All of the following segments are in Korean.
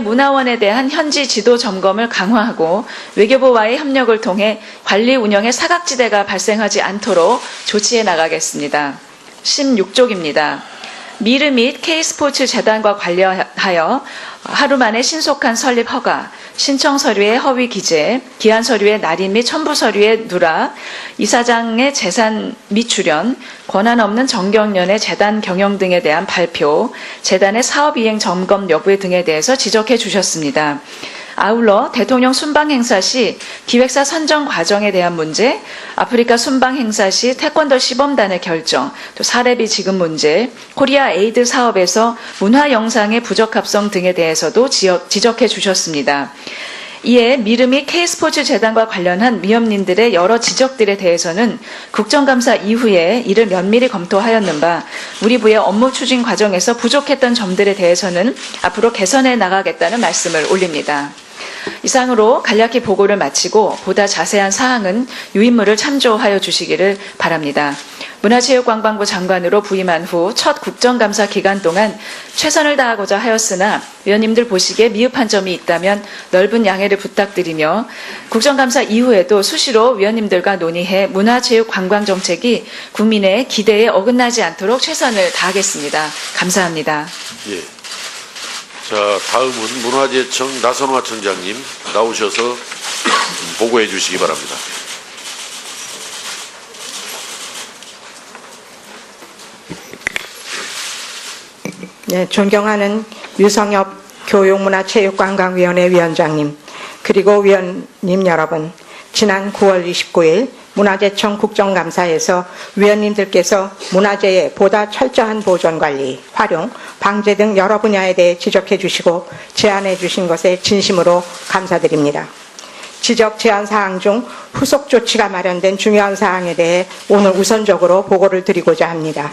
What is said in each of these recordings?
문화원에 대한 현지 지도 점검을 강화하고 외교부와의 협력을 통해 관리 운영의 사각지대가 발생하지 않도록 조치해 나가겠습니다. 16쪽입니다. 미르 및 K스포츠 재단과 관련하여 하루 만에 신속한 설립 허가, 신청 서류의 허위 기재, 기한 서류의 날인 및 첨부 서류의 누락, 이사장의 재산 미출연, 권한 없는 정경련의 재단 경영 등에 대한 발표, 재단의 사업 이행 점검 여부 등에 대해서 지적해 주셨습니다. 아울러 대통령 순방 행사 시 기획사 선정 과정에 대한 문제, 아프리카 순방 행사 시 태권도 시범단의 결정, 또 사례비 지급 문제, 코리아 에이드 사업에서 문화 영상의 부적합성 등에 대해서도 지적해 주셨습니다. 이에 미르 및 K스포츠 재단과 관련한 위원님들의 여러 지적들에 대해서는 국정감사 이후에 이를 면밀히 검토하였는 바 우리 부의 업무 추진 과정에서 부족했던 점들에 대해서는 앞으로 개선해 나가겠다는 말씀을 올립니다. 이상으로 간략히 보고를 마치고 보다 자세한 사항은 유인물을 참조하여 주시기를 바랍니다. 문화체육관광부 장관으로 부임한 후 첫 국정감사 기간 동안 최선을 다하고자 하였으나 위원님들 보시기에 미흡한 점이 있다면 넓은 양해를 부탁드리며 국정감사 이후에도 수시로 위원님들과 논의해 문화체육관광정책이 국민의 기대에 어긋나지 않도록 최선을 다하겠습니다. 감사합니다. 예. 자, 다음은 문화재청 나선화 청장님 나오셔서 보고해 주시기 바랍니다. 네, 존경하는 유성엽 교육문화체육관광위원회 위원장님, 그리고 위원님 여러분, 지난 9월 29일 문화재청 국정감사에서 위원님들께서 문화재의 보다 철저한 보존관리, 활용, 방제 등 여러 분야에 대해 지적해 주시고 제안해 주신 것에 진심으로 감사드립니다. 지적 제안 사항 중 후속 조치가 마련된 중요한 사항에 대해 오늘 우선적으로 보고를 드리고자 합니다.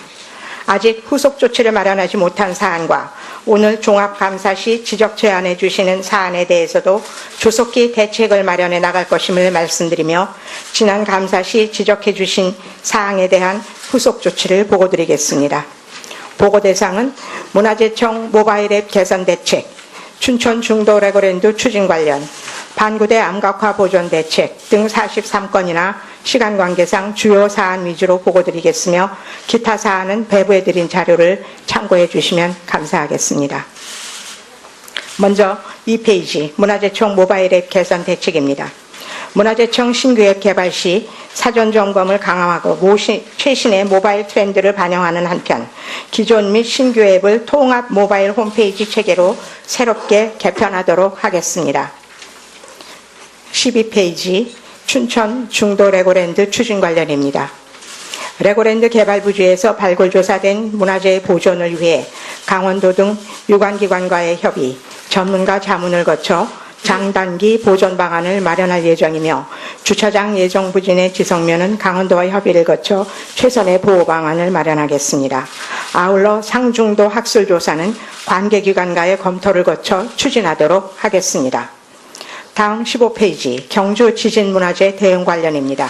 아직 후속 조치를 마련하지 못한 사안과 오늘 종합감사 시 지적 제안해 주시는 사안에 대해서도 조속히 대책을 마련해 나갈 것임을 말씀드리며 지난 감사 시 지적해 주신 사항에 대한 후속 조치를 보고드리겠습니다. 보고 대상은 문화재청 모바일 앱 개선 대책, 춘천 중도 레고랜드 추진 관련, 반구대 암각화 보존 대책 등 43건이나 시간 관계상 주요 사안 위주로 보고드리겠으며 기타 사안은 배부해드린 자료를 참고해 주시면 감사하겠습니다. 먼저 2페이지 문화재청 모바일 앱 개선 대책입니다. 문화재청 신규 앱 개발 시 사전 점검을 강화하고 최신의 모바일 트렌드를 반영하는 한편 기존 및 신규 앱을 통합 모바일 홈페이지 체계로 새롭게 개편하도록 하겠습니다. 12페이지 춘천 중도 레고랜드 추진 관련입니다. 레고랜드 개발 부지에서 발굴조사된 문화재의 보존을 위해 강원도 등 유관기관과의 협의, 전문가 자문을 거쳐 장단기 보존 방안을 마련할 예정이며 주차장 예정 부진의 지성면은 강원도와 협의를 거쳐 최선의 보호 방안을 마련하겠습니다. 아울러 상중도 학술조사는 관계기관과의 검토를 거쳐 추진하도록 하겠습니다. 다음 15페이지 경주 지진 문화재 대응 관련입니다.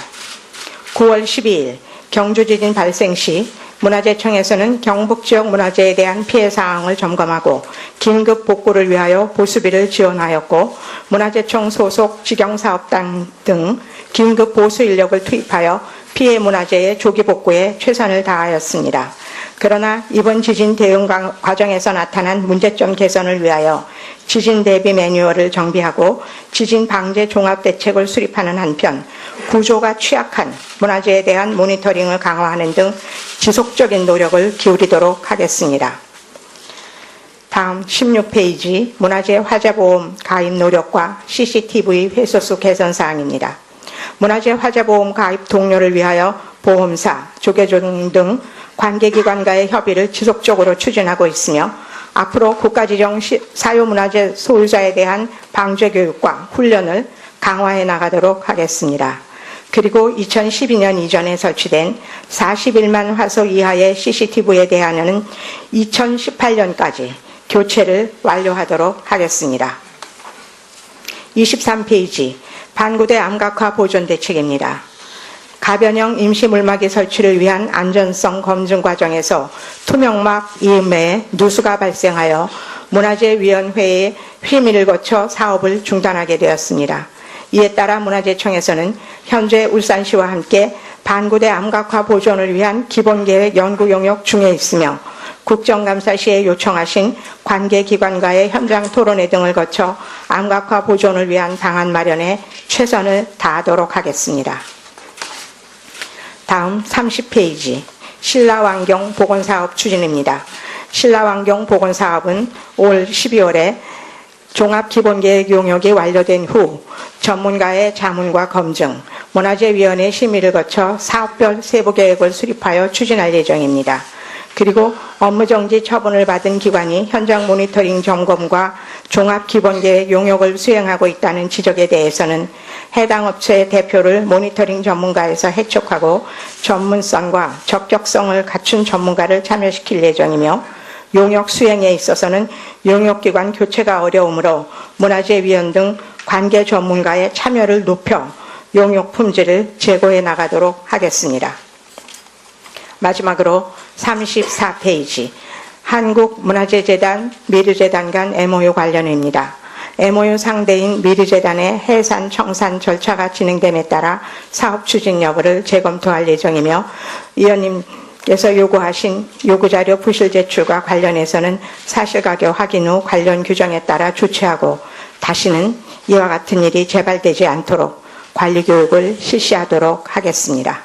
9월 12일 경주 지진 발생 시 문화재청에서는 경북 지역 문화재에 대한 피해 사항을 점검하고 긴급 복구를 위하여 보수비를 지원하였고 문화재청 소속 직영사업단 등 긴급 보수 인력을 투입하여 피해 문화재의 조기 복구에 최선을 다하였습니다. 그러나 이번 지진 대응 과정에서 나타난 문제점 개선을 위하여 지진 대비 매뉴얼을 정비하고 지진 방제 종합 대책을 수립하는 한편 구조가 취약한 문화재에 대한 모니터링을 강화하는 등 지속적인 노력을 기울이도록 하겠습니다. 다음 16페이지 문화재 화재보험 가입 노력과 CCTV 회수수 개선 사항입니다. 문화재 화재보험 가입 독려를 위하여 보험사, 조계종 등 관계기관과의 협의를 지속적으로 추진하고 있으며 앞으로 국가지정 사유문화재 소유자에 대한 방제 교육과 훈련을 강화해 나가도록 하겠습니다. 그리고 2012년 이전에 설치된 41만 화소 이하의 CCTV에 대하여는 2018년까지 교체를 완료하도록 하겠습니다. 23페이지 반구대 암각화 보존 대책입니다. 가변형 임시물막이 설치를 위한 안전성 검증 과정에서 투명막 이음에 누수가 발생하여 문화재위원회의 심의를 거쳐 사업을 중단하게 되었습니다. 이에 따라 문화재청에서는 현재 울산시와 함께 반구대 암각화 보존을 위한 기본계획 연구 용역 중에 있으며 국정감사 시에 요청하신 관계기관과의 현장 토론회 등을 거쳐 암각화 보존을 위한 방안 마련에 최선을 다하도록 하겠습니다. 다음 30페이지 신라환경 복원사업 추진입니다. 신라환경 복원사업은 올 12월에 종합기본계획 용역이 완료된 후 전문가의 자문과 검증, 문화재위원회 심의를 거쳐 사업별 세부계획을 수립하여 추진할 예정입니다. 그리고 업무정지 처분을 받은 기관이 현장 모니터링 점검과 종합기본계획 용역을 수행하고 있다는 지적에 대해서는 해당 업체의 대표를 모니터링 전문가에서 해촉하고 전문성과 적격성을 갖춘 전문가를 참여시킬 예정이며 용역 수행에 있어서는 용역기관 교체가 어려우므로 문화재위원 등 관계 전문가의 참여를 높여 용역 품질을 제고해 나가도록 하겠습니다. 마지막으로 34페이지 한국문화재재단, 미르재단 간 MOU 관련입니다. MOU 상대인 미르재단의 해산, 청산 절차가 진행됨에 따라 사업 추진 여부를 재검토할 예정이며 위원님께서 요구하신 요구자료 부실 제출과 관련해서는 사실관계 확인 후 관련 규정에 따라 조치하고 다시는 이와 같은 일이 재발되지 않도록 관리교육을 실시하도록 하겠습니다.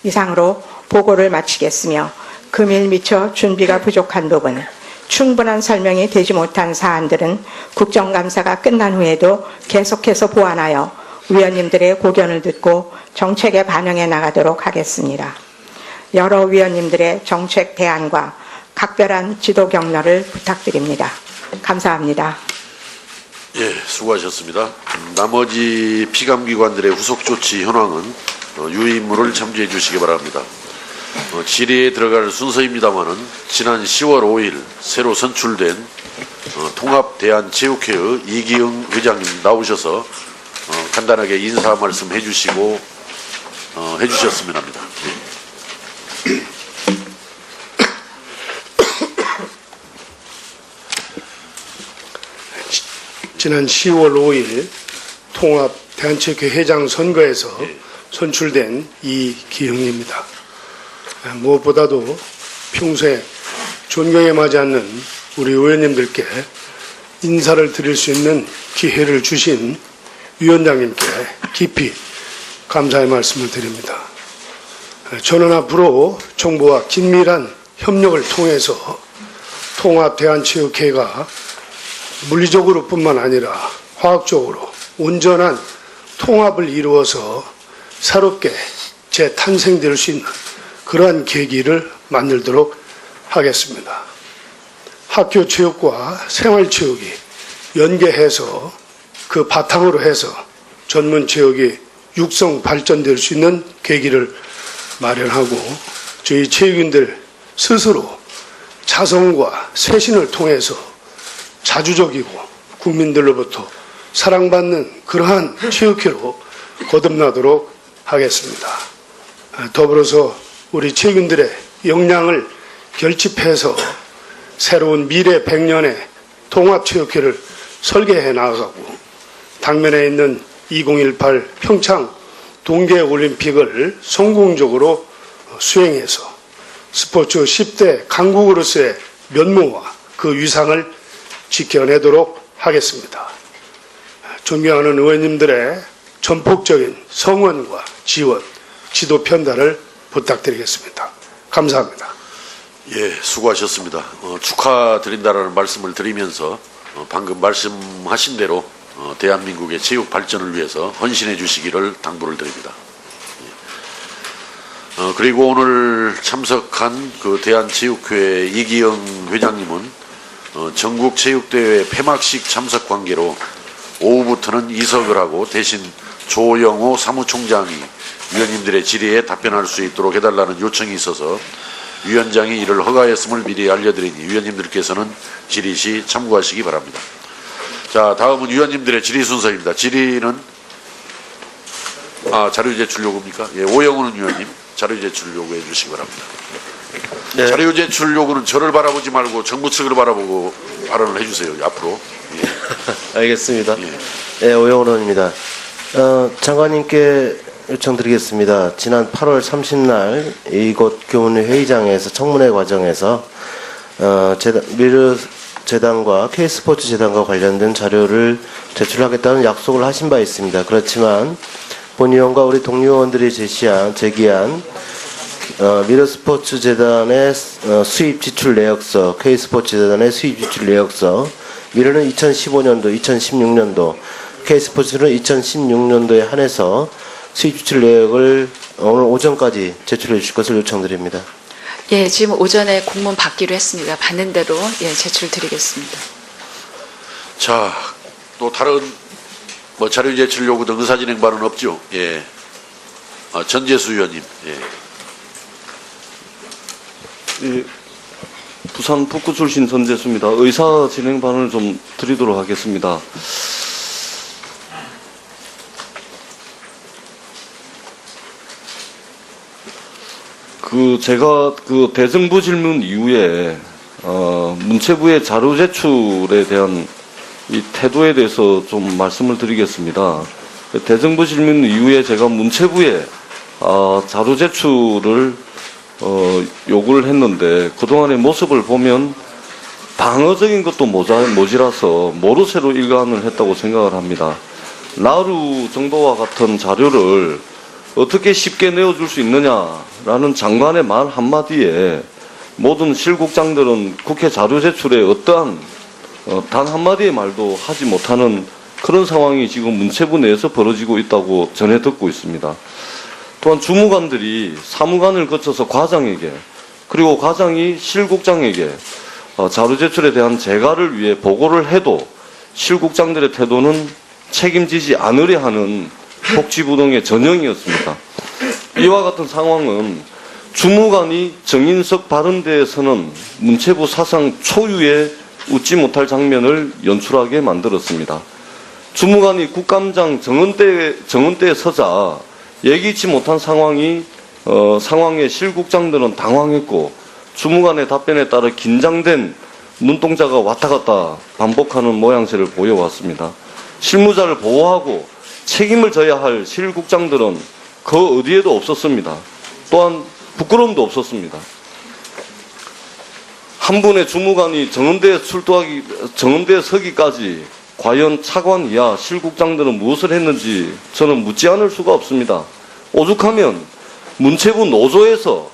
이상으로 보고를 마치겠으며 금일 미처 준비가 부족한 부분, 충분한 설명이 되지 못한 사안들은 국정감사가 끝난 후에도 계속해서 보완하여 위원님들의 고견을 듣고 정책에 반영해 나가도록 하겠습니다. 여러 위원님들의 정책 대안과 각별한 지도 격려를 부탁드립니다. 감사합니다. 예, 수고하셨습니다. 나머지 피감기관들의 후속 조치 현황은 유인물을 참조해 주시기 바랍니다. 질의에 들어갈 순서입니다마는 지난 10월 5일 새로 선출된 통합대한체육회의 이기영 의장님 나오셔서 간단하게 인사 말씀 해주시고 해주셨으면 합니다. 지난 10월 5일 통합대한체육회 회장 선거에서 선출된 이기영입니다. 무엇보다도 평소에 존경에 맞지 않는 우리 의원님들께 인사를 드릴 수 있는 기회를 주신 위원장님께 깊이 감사의 말씀을 드립니다. 저는 앞으로 정부와 긴밀한 협력을 통해서 통합대한체육회가 물리적으로 뿐만 아니라 화학적으로 온전한 통합을 이루어서 새롭게 재탄생될 수 있는 그러한 계기를 만들도록 하겠습니다. 학교 체육과 생활체육이 연계해서 그 바탕으로 해서 전문 체육이 육성 발전될 수 있는 계기를 마련하고 저희 체육인들 스스로 자성과 쇄신을 통해서 자주적이고 국민들로부터 사랑받는 그러한 체육회로 거듭나도록 하겠습니다. 더불어서 우리 체육인들의 역량을 결집해서 새로운 미래 100년의 통합체육회를 설계해 나가고 당면에 있는 2018 평창 동계올림픽을 성공적으로 수행해서 스포츠 10대 강국으로서의 면모와 그 위상을 지켜내도록 하겠습니다. 존경하는 의원님들의 전폭적인 성원과 지원, 지도 편달을 부탁드리겠습니다. 감사합니다. 예, 수고하셨습니다. 축하드린다라는 말씀을 드리면서 방금 말씀하신 대로 대한민국의 체육 발전을 위해서 헌신해 주시기를 당부를 드립니다. 그리고 오늘 참석한 그 대한체육회 이기영 회장님은 전국체육대회 폐막식 참석 관계로 오후부터는 이석을 하고 대신 조영호 사무총장이 위원님들의 질의에 답변할 수 있도록 해달라는 요청이 있어서 위원장이 이를 허가했음을 미리 알려드리니 위원님들께서는 질의 시 참고하시기 바랍니다. 자, 다음은 위원님들의 질의 순서입니다. 질의는 자료 제출 요구입니까? 예, 오영훈 위원님 자료 제출 요구해 주시기 바랍니다. 네. 자료 제출 요구는 저를 바라보지 말고 정부 측을 바라보고 발언을 해주세요. 앞으로. 예. 알겠습니다. 예. 네, 오영훈 의원입니다. 장관님께 요청드리겠습니다. 지난 8월 30날 이곳 교문위 회의장에서 청문회 과정에서 미르 재단과 K스포츠 재단과 관련된 자료를 제출하겠다는 약속을 하신 바 있습니다. 그렇지만 본 의원과 우리 동료 의원들이 제기한 미르스포츠 재단의 수입 지출 내역서, K스포츠 재단의 수입 지출 내역서, 미르는 2015년도, 2016년도, K스포츠는 2016년도에 한해서 수입 지출 내역을 오늘 오전까지 제출해 주실 것을 요청드립니다. 예, 지금 오전에 공문 받기로 했습니다. 받는 대로 예, 제출드리겠습니다. 자, 또 다른 뭐 자료 제출 요구 등 의사진행 발언 없죠? 예. 전재수 의원님. 예. 예, 부산 북구 출신 전재수입니다. 의사 진행 발언을 좀 드리도록 하겠습니다. 제가 대정부 질문 이후에 문체부의 자료 제출에 대한 이 태도에 대해서 좀 말씀을 드리겠습니다. 대정부 질문 이후에 제가 문체부에 자료 제출을 요구를 했는데 그동안의 모습을 보면 방어적인 것도 모자라서 모르쇠로 일관을 했다고 생각을 합니다. 나루 정도와 같은 자료를 어떻게 쉽게 내어줄 수 있느냐라는 장관의 말 한마디에 모든 실국장들은 국회 자료 제출에 어떠한 단 한마디의 말도 하지 못하는 그런 상황이 지금 문체부 내에서 벌어지고 있다고 전해 듣고 있습니다. 또한 주무관들이 사무관을 거쳐서 과장에게 그리고 과장이 실국장에게 자료 제출에 대한 재가를 위해 보고를 해도 실국장들의 태도는 책임지지 않으려 하는 복지부동의 전형이었습니다. 이와 같은 상황은 주무관이 정인석 바른대에서는 문체부 사상 초유의 웃지 못할 장면을 연출하게 만들었습니다. 주무관이 국감장 정은대에 서자 예기치 못한 상황에 실국장들은 당황했고 주무관의 답변에 따라 긴장된 눈동자가 왔다 갔다 반복하는 모양새를 보여왔습니다. 실무자를 보호하고 책임을 져야 할 실국장들은 그 어디에도 없었습니다. 또한 부끄러움도 없었습니다. 한 분의 주무관이 정은대에 서기까지 과연 차관 이하 실국장들은 무엇을 했는지 저는 묻지 않을 수가 없습니다. 오죽하면 문체부 노조에서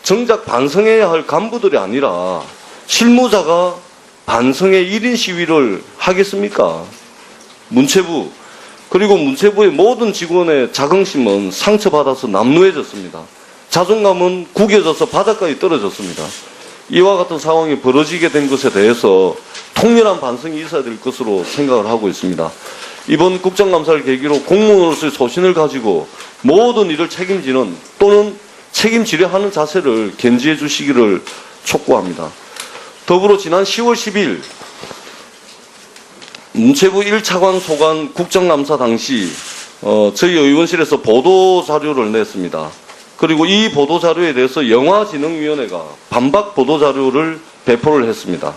정작 반성해야 할 간부들이 아니라 실무자가 반성의 1인 시위를 하겠습니까? 문체부 그리고 문체부의 모든 직원의 자긍심은 상처받아서 남루해졌습니다. 자존감은 구겨져서 바닥까지 떨어졌습니다. 이와 같은 상황이 벌어지게 된 것에 대해서 통렬한 반성이 있어야 될 것으로 생각을 하고 있습니다. 이번 국정감사를 계기로 공무원으로서의 소신을 가지고 모든 일을 책임지는 또는 책임지려 하는 자세를 견지해 주시기를 촉구합니다. 더불어 지난 10월 10일 문체부 1차관 소관 국정감사 당시 저희 의원실에서 보도자료를 냈습니다. 그리고 이 보도자료에 대해서 영화진흥위원회가 반박 보도자료를 배포를 했습니다.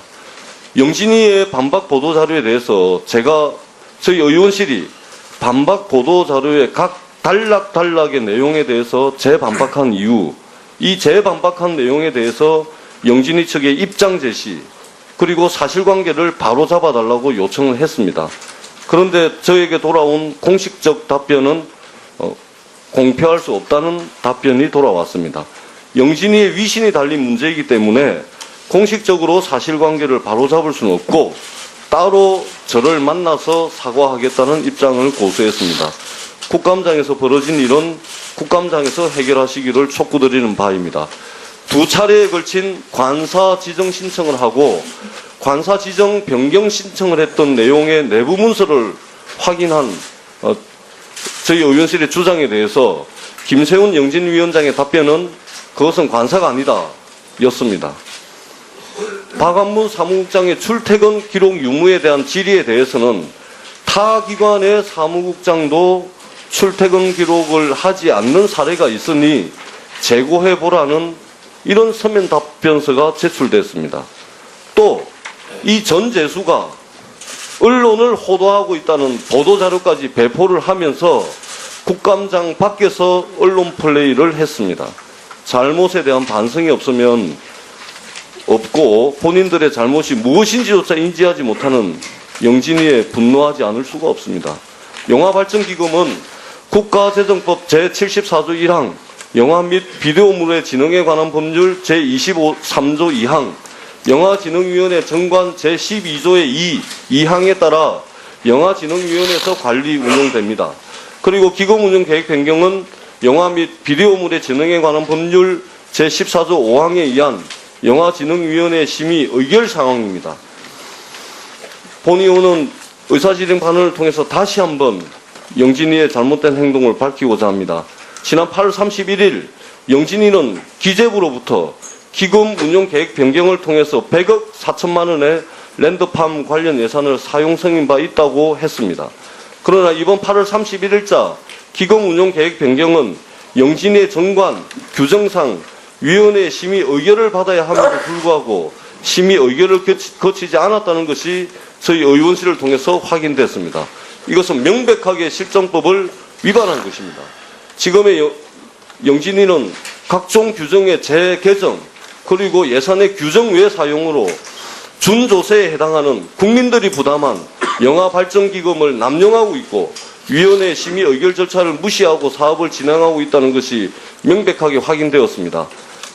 영진이의 반박 보도자료에 대해서 저희 의원실이 반박 보도자료의 각 단락의 내용에 대해서 재반박한 이후 이 재반박한 내용에 대해서 영진이 측의 입장 제시 그리고 사실관계를 바로 잡아달라고 요청을 했습니다. 그런데 저에게 돌아온 공식적 답변은 공표할 수 없다는 답변이 돌아왔습니다. 영진이의 위신이 달린 문제이기 때문에 공식적으로 사실관계를 바로잡을 수는 없고 따로 저를 만나서 사과하겠다는 입장을 고수했습니다. 국감장에서 벌어진 일은 국감장에서 해결하시기를 촉구드리는 바입니다. 두 차례에 걸친 관사 지정 신청을 하고 관사 지정 변경 신청을 했던 내용의 내부 문서를 확인한 저희 의원실의 주장에 대해서 김세훈 영진위원장의 답변은 그것은 관사가 아니다 였습니다. 박한문 사무국장의 출퇴근 기록 유무에 대한 질의에 대해서는 타 기관의 사무국장도 출퇴근 기록을 하지 않는 사례가 있으니 재고해보라는 이런 서면 답변서가 제출됐습니다. 또 이 전 재수가 언론을 호도하고 있다는 보도자료까지 배포를 하면서 국감장 밖에서 언론 플레이를 했습니다. 잘못에 대한 반성이 없고 본인들의 잘못이 무엇인지조차 인지하지 못하는 영진이에 분노하지 않을 수가 없습니다. 영화발전기금은 국가재정법 제74조 1항 영화 및 비디오물의 진흥에 관한 법률 제23조 2항 영화진흥위원회 정관 제12조의 2항에 따라 영화진흥위원회에서 관리 운영됩니다. 그리고 기금 운영 계획 변경은 영화 및 비디오물의 진흥에 관한 법률 제14조 5항에 의한 영화진흥위원회 심의 의결 사항입니다. 본 의원은 의사진행 반응을 통해서 다시 한번 영진이의 잘못된 행동을 밝히고자 합니다. 지난 8월 31일 영진이는 기재부로부터 기금 운용 계획 변경을 통해서 100억 4천만 원의 랜드팜 관련 예산을 사용 승인 바 있다고 했습니다. 그러나 이번 8월 31일자 기금 운용 계획 변경은 영진이의 정관 규정상 위원회 심의 의결을 받아야 함에도 불구하고 심의 의결을 거치지 않았다는 것이 저희 의원실을 통해서 확인됐습니다. 이것은 명백하게 실정법을 위반한 것입니다. 지금의 영진이는 각종 규정의 재개정 그리고 예산의 규정 외 사용으로 준조세에 해당하는 국민들이 부담한 영화발전기금을 남용하고 있고 위원회 심의 의결 절차를 무시하고 사업을 진행하고 있다는 것이 명백하게 확인되었습니다.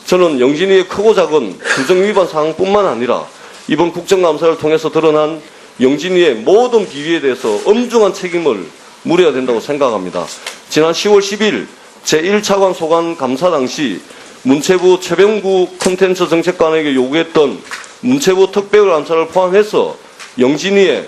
저는 영진이의 크고 작은 규정 위반 사항뿐만 아니라 이번 국정감사를 통해서 드러난 영진이의 모든 비위에 대해서 엄중한 책임을 물어야 된다고 생각합니다. 지난 10월 10일 제1차관 소관 감사 당시 문체부 최병구 콘텐츠 정책관에게 요구했던 문체부 특별감사를 포함해서 영진이의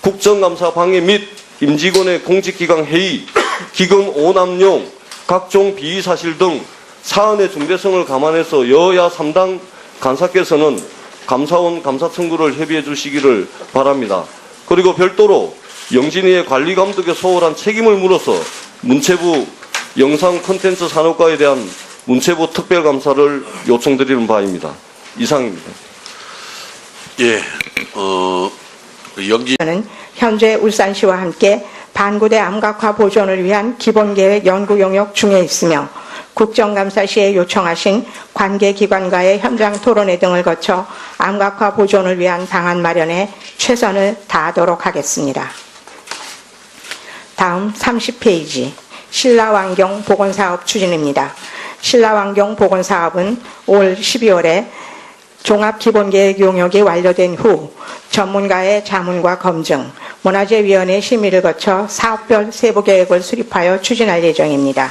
국정감사 방해 및 임직원의 공직기강 해이, 기금 오남용, 각종 비위사실 등 사안의 중대성을 감안해서 여야 3당 간사께서는 감사원 감사 청구를 협의해 주시기를 바랍니다. 그리고 별도로 영진이의 관리감독에 소홀한 책임을 물어서 문체부 영상 콘텐츠 산업과에 대한 문체부 특별감사를 요청드리는 바입니다. 이상입니다. 예, 영진 저는 현재 울산시와 함께 반구대 암각화 보존을 위한 기본계획 연구 용역 중에 있으며 국정감사 시에 요청하신 관계기관과의 현장 토론회 등을 거쳐 암각화 보존을 위한 방안 마련에 최선을 다하도록 하겠습니다. 다음 30페이지 신라환경 보건사업 추진입니다. 신라환경 보건사업은 올 12월에 종합기본계획 용역이 완료된 후 전문가의 자문과 검증, 문화재위원회 심의를 거쳐 사업별 세부계획을 수립하여 추진할 예정입니다.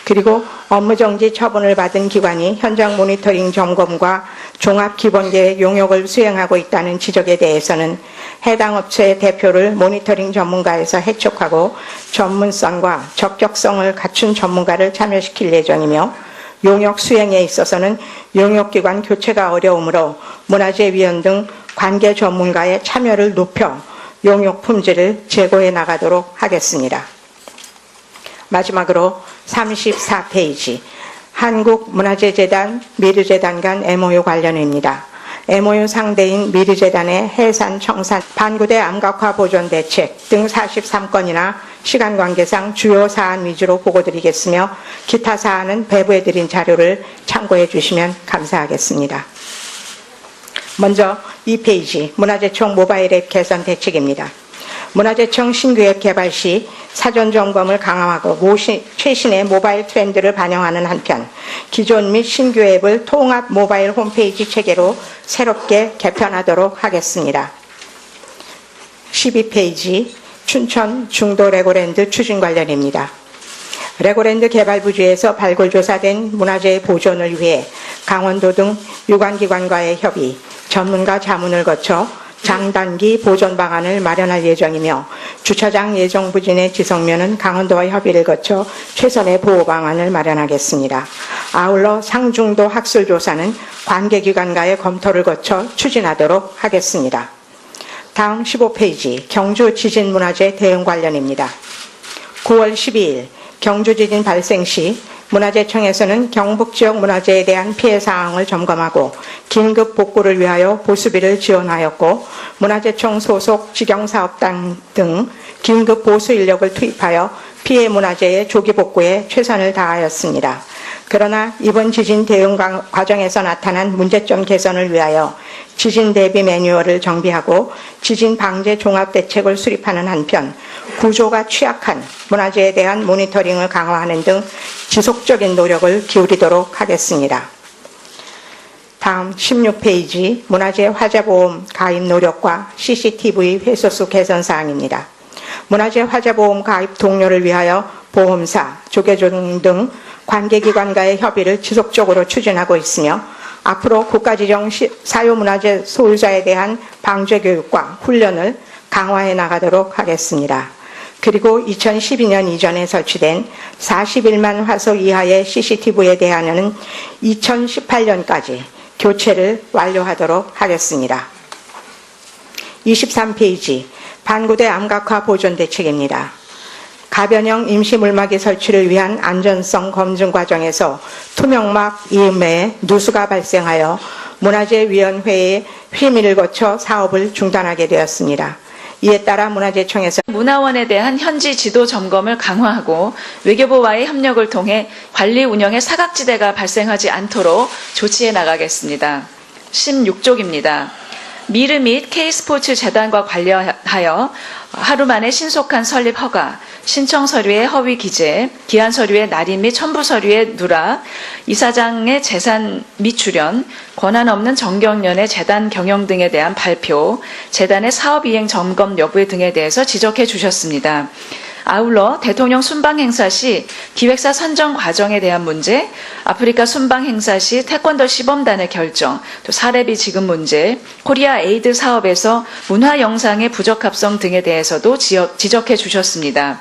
그리고 업무정지 처분을 받은 기관이 현장 모니터링 점검과 종합기본계획 용역을 수행하고 있다는 지적에 대해서는 해당 업체의 대표를 모니터링 전문가에서 해촉하고 전문성과 적격성을 갖춘 전문가를 참여시킬 예정이며 용역 수행에 있어서는 용역기관 교체가 어려우므로 문화재위원 등 관계 전문가의 참여를 높여 용역 품질을 제고해 나가도록 하겠습니다. 마지막으로 34페이지 한국문화재재단, 미르재단 간 MOU 관련입니다. MOU 상대인 미르재단의 해산, 청산, 반구대 암각화 보존 대책 등 43건이나 시간 관계상 주요 사안 위주로 보고드리겠으며 기타 사안은 배부해드린 자료를 참고해 주시면 감사하겠습니다. 먼저 2페이지 문화재청 모바일 앱 개선 대책입니다. 문화재청 신규 앱 개발 시 사전 점검을 강화하고 최신의 모바일 트렌드를 반영하는 한편 기존 및 신규 앱을 통합 모바일 홈페이지 체계로 새롭게 개편하도록 하겠습니다. 12페이지 춘천 중도 레고랜드 추진 관련입니다. 레고랜드 개발 부지에서 발굴조사된 문화재의 보존을 위해 강원도 등 유관기관과의 협의, 전문가 자문을 거쳐 장단기 보존 방안을 마련할 예정이며 주차장 예정 부진의 지성면은 강원도와 협의를 거쳐 최선의 보호 방안을 마련하겠습니다. 아울러 상중도 학술조사는 관계기관과의 검토를 거쳐 추진하도록 하겠습니다. 다음 15페이지 경주 지진문화재 대응 관련입니다. 9월 12일 경주 지진 발생 시 문화재청에서는 경북 지역 문화재에 대한 피해 사항을 점검하고 긴급 복구를 위하여 보수비를 지원하였고, 문화재청 소속 직영사업단 등 긴급 보수 인력을 투입하여 피해 문화재의 조기 복구에 최선을 다하였습니다. 그러나 이번 지진 대응 과정에서 나타난 문제점 개선을 위하여 지진 대비 매뉴얼을 정비하고 지진 방제 종합 대책을 수립하는 한편, 구조가 취약한 문화재에 대한 모니터링을 강화하는 등 지속적인 노력을 기울이도록 하겠습니다. 다음 16페이지 문화재 화재보험 가입 노력과 CCTV 회수수 개선 사항입니다. 문화재 화재보험 가입 독려를 위하여 보험사, 조계종 등 관계기관과의 협의를 지속적으로 추진하고 있으며, 앞으로 국가지정 사유문화재 소유자에 대한 방제교육과 훈련을 강화해 나가도록 하겠습니다. 그리고 2012년 이전에 설치된 41만 화소 이하의 CCTV에 대하여는 2018년까지 교체를 완료하도록 하겠습니다. 23페이지 반구대 암각화 보존 대책입니다. 가변형 임시 물막이 설치를 위한 안전성 검증 과정에서 투명막 이음에 누수가 발생하여 문화재위원회의 심의를 거쳐 사업을 중단하게 되었습니다. 이에 따라 문화재청에서 문화원에 대한 현지 지도 점검을 강화하고 외교부와의 협력을 통해 관리 운영에 사각지대가 발생하지 않도록 조치해 나가겠습니다. 16쪽입니다. 미르 및 K스포츠 재단과 관련하여 하루 만에 신속한 설립 허가, 신청 서류의 허위 기재, 기한 서류의 날인 및 첨부 서류의 누락, 이사장의 재산 미출연, 권한 없는 정경련의 재단 경영 등에 대한 발표, 재단의 사업 이행 점검 여부 등에 대해서 지적해 주셨습니다. 아울러 대통령 순방 행사 시 기획사 선정 과정에 대한 문제, 아프리카 순방 행사 시 태권도 시범단의 결정, 또 사례비 지급 문제, 코리아 에이드 사업에서 문화 영상의 부적합성 등에 대해서도 지적해 주셨습니다.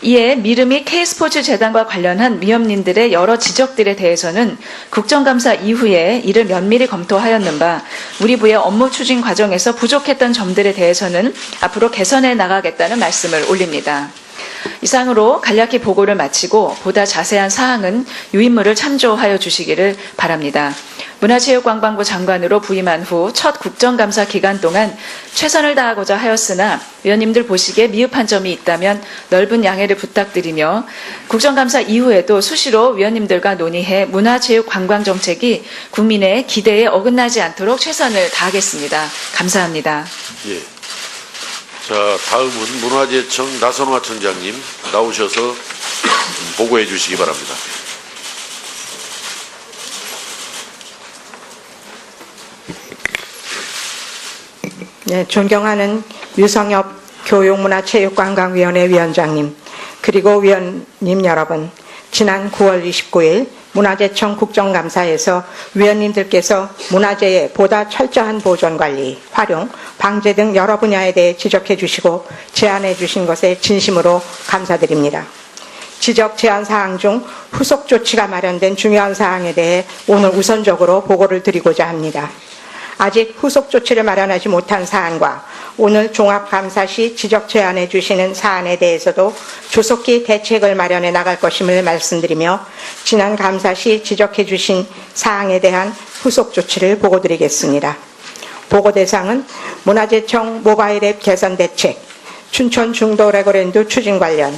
이에 미르 및 K스포츠 재단과 관련한 위험인들의 여러 지적들에 대해서는 국정감사 이후에 이를 면밀히 검토하였는 바 우리 부의 업무 추진 과정에서 부족했던 점들에 대해서는 앞으로 개선해 나가겠다는 말씀을 올립니다. 이상으로 간략히 보고를 마치고 보다 자세한 사항은 유인물을 참조하여 주시기를 바랍니다. 문화체육관광부 장관으로 부임한 후 첫 국정감사 기간 동안 최선을 다하고자 하였으나 위원님들 보시기에 미흡한 점이 있다면 넓은 양해를 부탁드리며, 국정감사 이후에도 수시로 위원님들과 논의해 문화체육관광정책이 국민의 기대에 어긋나지 않도록 최선을 다하겠습니다. 감사합니다. 예. 자, 다음은 문화재청 나선화 청장님 나오셔서 보고해 주시기 바랍니다. 네, 존경하는 유성엽 교육문화체육관광위원회 위원장님, 그리고 위원님 여러분, 지난 9월 29일 문화재청 국정감사에서 위원님들께서 문화재의 보다 철저한 보존관리, 활용, 방제 등 여러 분야에 대해 지적해 주시고 제안해 주신 것에 진심으로 감사드립니다. 지적 제안 사항 중 후속 조치가 마련된 중요한 사항에 대해 오늘 우선적으로 보고를 드리고자 합니다. 아직 후속 조치를 마련하지 못한 사안과 오늘 종합감사 시 지적 제안해 주시는 사안에 대해서도 조속히 대책을 마련해 나갈 것임을 말씀드리며, 지난 감사 시 지적해 주신 사항에 대한 후속 조치를 보고드리겠습니다. 보고 대상은 문화재청 모바일 앱 개선 대책, 춘천 중도 레고랜드 추진 관련,